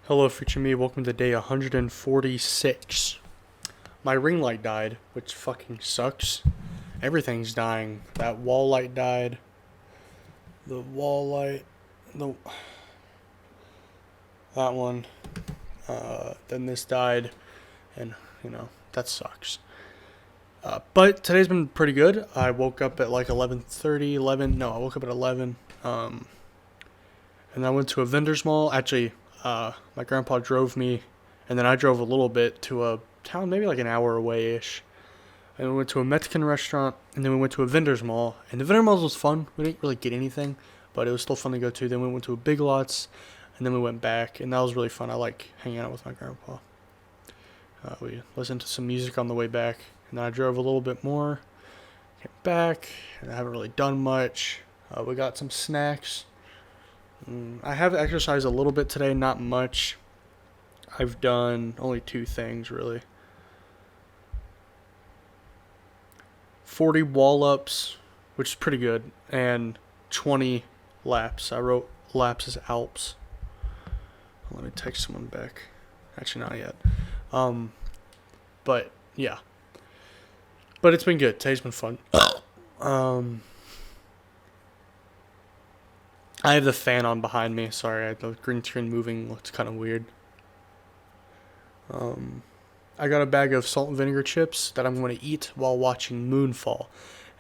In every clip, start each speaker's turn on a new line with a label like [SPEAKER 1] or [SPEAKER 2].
[SPEAKER 1] Hello, future me. Welcome to day 146. My ring light died, which fucking sucks. Everything's dying. That wall light died. The wall light. The that one. Then this died, and that sucks. But today's been pretty good. I woke up at like 11:30, 11. No, I woke up at 11. And I went to a Venders Mall. Actually, my grandpa drove me, and then I drove a little bit to a town, maybe like an hour away ish. And we went to a Mexican restaurant, and then we went to a Venders Mall. And the Venders Mall was fun. We didn't really get anything, but it was still fun to go to. Then we went to a Big Lots, and then we went back, and that was really fun. I like hanging out with my grandpa. We listened to some music on the way back, and then I drove a little bit more, came back, and I haven't really done much. We got some snacks. I have exercised a little bit today, not much. I've done only two things, really. 40 wall-ups, which is pretty good, and 20 laps. I wrote laps as Alps. Let me text someone back. Actually, not yet. But, yeah. But it's been good. Today's been fun. I have the fan on behind me. Sorry, the green screen moving looks kind of weird. I got a bag of salt and vinegar chips that I'm going to eat while watching Moonfall.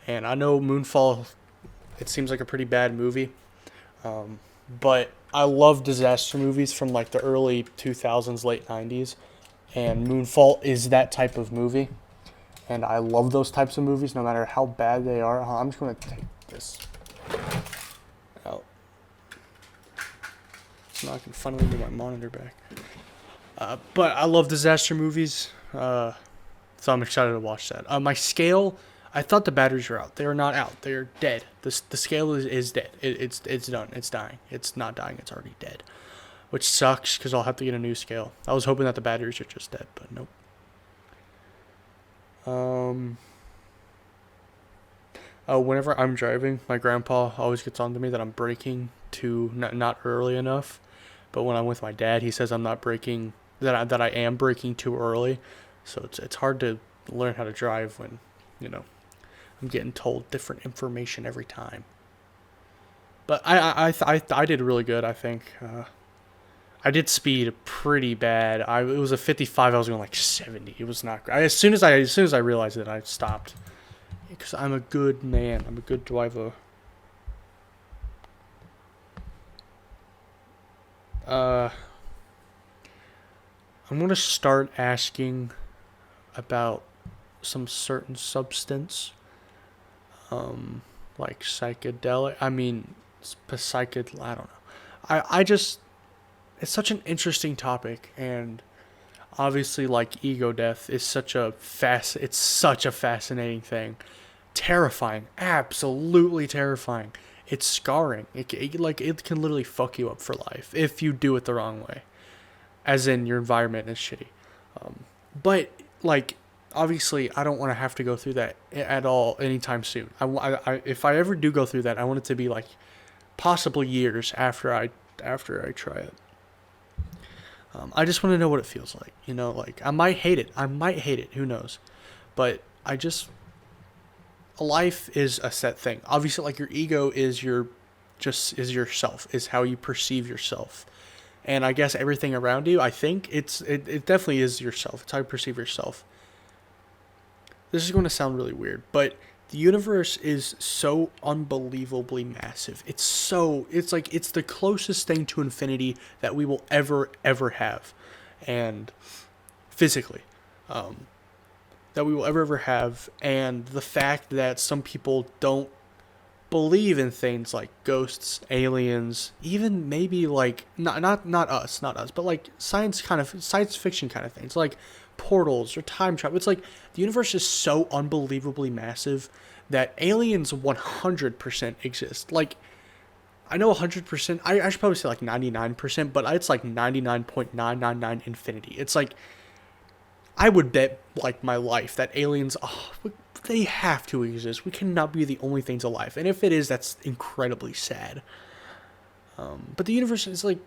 [SPEAKER 1] And I know Moonfall, it seems like a pretty bad movie. But I love disaster movies from like the early 2000s, late 90s. And Moonfall is that type of movie. And I love those types of movies no matter how bad they are. I'm just going to take this out. So now I can finally get my monitor back. But I love disaster movies, so I'm excited to watch that. My scale, I thought the batteries were out. They are not out. They are dead. The scale is dead. It's done. It's dying. It's not dying. It's already dead, which sucks because I'll have to get a new scale. I was hoping that the batteries are just dead, but nope. Whenever I'm driving, my grandpa always gets on to me that I'm braking too not early enough. But when I'm with my dad, he says I'm not braking, that I am braking too early. So it's hard to learn how to drive when, I'm getting told different information every time. But I did really good, I think. I did speed pretty bad. It was a 55. I was going like 70. It was not great. As soon as I realized it, I stopped because I'm a good man. I'm a good driver. I'm going to start asking about some certain substance, like psychedelic. I mean, psychedelic. I don't know. I just, it's such an interesting topic, and obviously, like ego death is it's such a fascinating thing, terrifying, absolutely terrifying. It's scarring. It can literally fuck you up for life if you do it the wrong way, as in your environment is shitty. But like, obviously, I don't want to have to go through that at all anytime soon. If I ever do go through that, I want it to be like possibly years after I try it. I just want to know what it feels like. Like I might hate it. Who knows? But life is a set thing. Obviously, like your ego is yourself, is how you perceive yourself. And I guess everything around you, I think it definitely is yourself. It's how you perceive yourself. This is going to sound really weird, but the universe is so unbelievably massive. It's the closest thing to infinity that we will ever have. And physically. That we will ever have, and the fact that some people don't believe in things like ghosts, aliens, even maybe like not us, but like science fiction kind of things, like portals or time travel. It's like the universe is so unbelievably massive that aliens 100% exist. Like, I know 100%, I should probably say like 99%, but it's like 99.999 infinity. It's like, I would bet like my life that aliens, they have to exist. We cannot be the only things alive. And if it is, that's incredibly sad. But the universe is like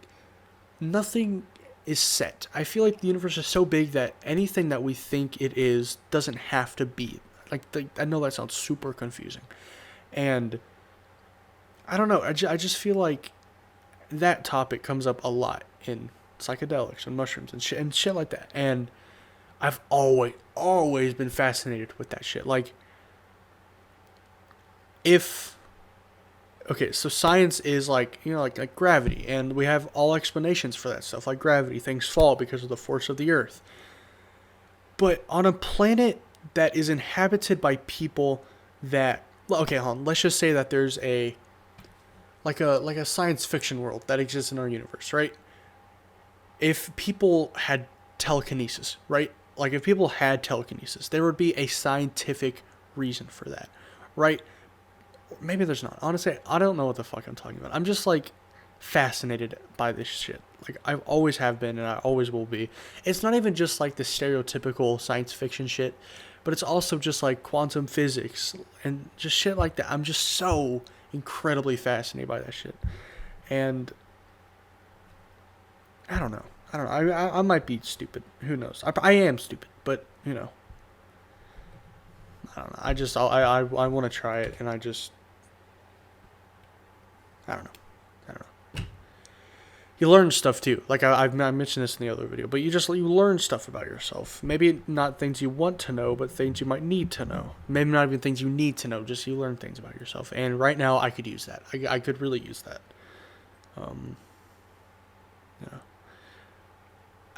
[SPEAKER 1] nothing is set. I feel like the universe is so big that anything that we think it is doesn't have to be. I know that sounds super confusing. And I don't know. I just feel like that topic comes up a lot in psychedelics and mushrooms and shit like that. And I've always been fascinated with that shit. Like, okay, so science is like, like gravity, and we have all explanations for that stuff. Like gravity, things fall because of the force of the earth. But on a planet that is inhabited by people that, okay, hold on, let's just say that there's like a science fiction world that exists in our universe, right? If people had telekinesis, right? Like if people had telekinesis, there would be a scientific reason for that, right? Maybe there's not. Honestly, I don't know what the fuck I'm talking about. I'm just like fascinated by this shit. Like I always have been and I always will be. It's not even just like the stereotypical science fiction shit, but it's also just like quantum physics and just shit like that. I'm just so incredibly fascinated by that shit. And I don't know. I might be stupid. Who knows? I am stupid, but I don't know. I want to try it, and I don't know. I don't know. You learn stuff too. Like I mentioned this in the other video, but you learn stuff about yourself. Maybe not things you want to know, but things you might need to know. Maybe not even things you need to know. Just you learn things about yourself. And right now, I could use that. I could really use that.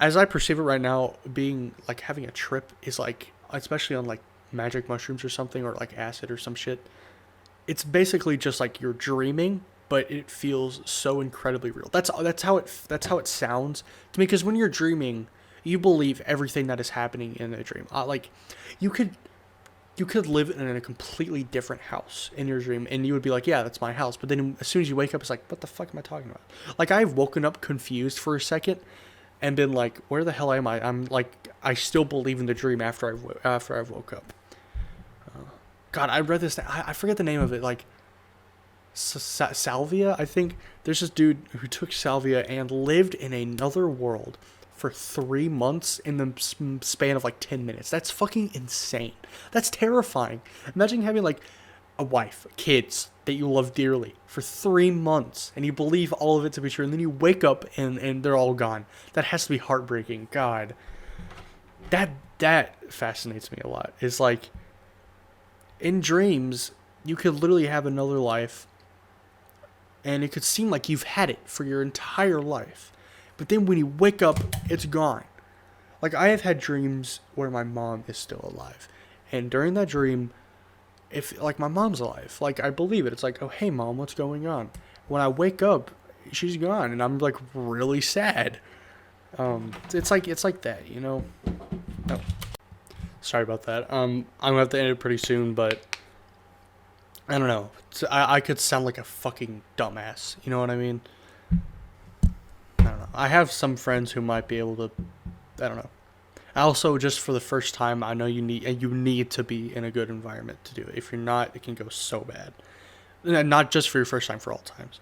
[SPEAKER 1] As I perceive it right now, being like having a trip is like, especially on like magic mushrooms or something, or like acid or some shit. It's basically just like you're dreaming, but it feels so incredibly real. That's how it sounds to me. Because when you're dreaming, you believe everything that is happening in a dream. Like you could live in a completely different house in your dream, and you would be like, yeah, that's my house. But then as soon as you wake up, it's like, what the fuck am I talking about? Like I've woken up confused for a second, and been like, where the hell am I? I'm like, I still believe in the dream after I've woke up. God, I read this. I forget the name of it. Like salvia. I think there's this dude who took salvia and lived in another world for 3 months in the span of like 10 minutes. That's fucking insane. That's terrifying. Imagine having like a wife, kids that you love dearly for 3 months, and you believe all of it to be true, and then you wake up and they're all gone. That has to be heartbreaking. God, that fascinates me a lot. It's like in dreams you could literally have another life, and it could seem like you've had it for your entire life, but then when you wake up, it's gone. Like I have had dreams where my mom is still alive, and during that dream, if like my mom's alive, like I believe it. It's like, oh hey mom, what's going on? When I wake up, she's gone, and I'm like really sad. It's like that, Oh, sorry about that. I'm gonna have to end it pretty soon, but I don't know. I could sound like a fucking dumbass. You know what I mean? I don't know. I have some friends who might be able to. I don't know. Also, just for the first time, I know you need to be in a good environment to do it. If you're not, it can go so bad. Not just for your first time, for all times.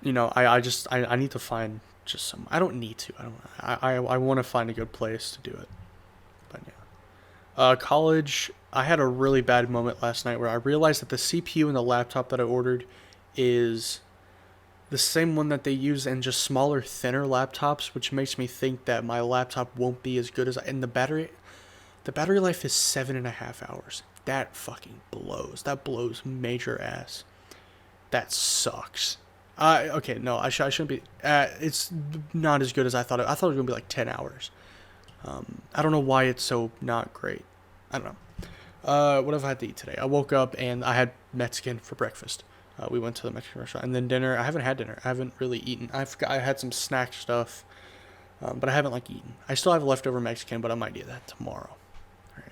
[SPEAKER 1] I need to find just some. I don't need to. I want to find a good place to do it. But yeah. College. I had a really bad moment last night where I realized that the CPU in the laptop that I ordered is the same one that they use in just smaller, thinner laptops, which makes me think that my laptop won't be as good as and the battery life is 7.5 hours. That fucking blows. That blows major ass. That sucks. Okay, no, I shouldn't be. It's not as good as I thought. I thought it was gonna be like 10 hours. I don't know why it's so not great. I don't know. What have I had to eat today? I woke up and I had Mexican for breakfast. We went to the Mexican restaurant, and then dinner. I haven't had dinner. I haven't really eaten. I had some snack stuff, but I haven't eaten. I still have leftover Mexican, but I might eat that tomorrow. All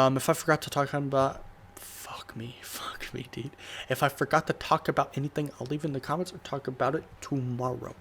[SPEAKER 1] right. If I forgot to talk about, fuck me, dude. If I forgot to talk about anything, I'll leave in the comments or talk about it tomorrow.